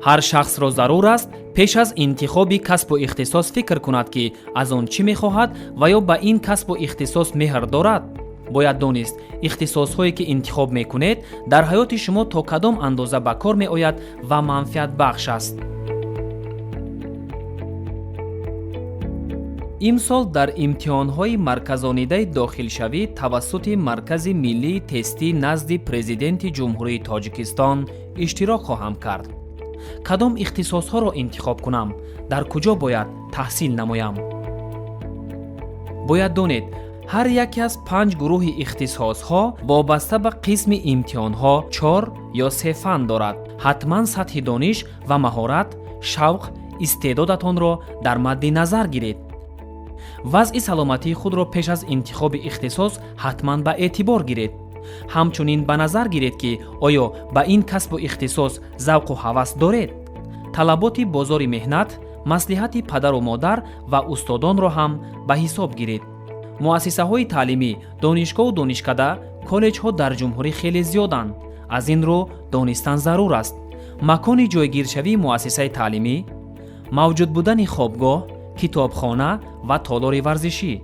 ҳар шахсро зарур аст пеш аз интихоби касбу ихтисос фикр кунад ки аз он чӣ мехоҳад ва ё ба ин касбу ихтисос меҳр дорад. бояд донист ихтисосҳое ки интихоб мекунед дар ҳаёти шумо то кадом андоза ба кор меояд ва манфиатбахш аст. имсол дар имтиҳонҳои марказонидаи дохилшавӣ тавассути Маркази миллии тестӣ назди Президенти Ҷумҳурии Тоҷикистон иштирок хоҳам кард. кадом ихтисосҳоро интихоб кунам? дар куҷо бояд таҳсил намоям? бояд донед ҳар яке аз 5 гурӯҳи ихтисосҳо вобаста ба қисми имтиҳонҳо 4 ё 3 фан дорад. ҳатман сатҳи дониш ва маҳорат, шавқ, истеъдодатонро дар мадди назар гиред. вазъи саломатии худро пеш аз интихоби ихтисос ҳатман ба эътибор гиред. ҳамчунин ба назар гиред ки оё ба ин касбу ихтисос завқу ҳавас доред. талаботи бозори меҳнат, маслиҳати падару модар ва устодонро ҳам ба ҳисоб гиред. муассисаҳои таълимӣ, донишгоҳу донишкада, коллеҷҳо дар ҷумҳурӣ хеле зиёданд. аз ин рӯ донистан зарур аст. макони ҷойгиршавии муассисаи таълимӣ, мавҷуд будани хобгоҳ, китобхона ва толори варзишӣ.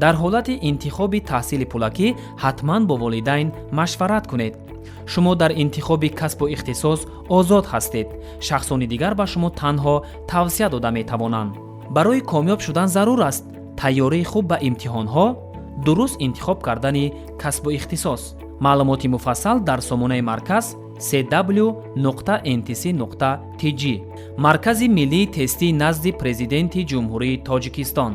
дар ҳолати интихоби таҳсили пулакӣ ҳатман бо волидайн машварат кунед. шумо дар интихоби касбу ихтисос озод ҳастед. шахсони дигар ба шумо танҳо тавсия дода метавонанд. барои камёб шудан зарур аст тайёрии хуб ба имтиҳонҳо, дуруст интихоб кардани касбу ихтисос. маълумоти муфассал дар сомонаи марказ cw.ntc.tg. маркази миллии тестӣ назди Президенти Ҷумҳурии Тоҷикистон.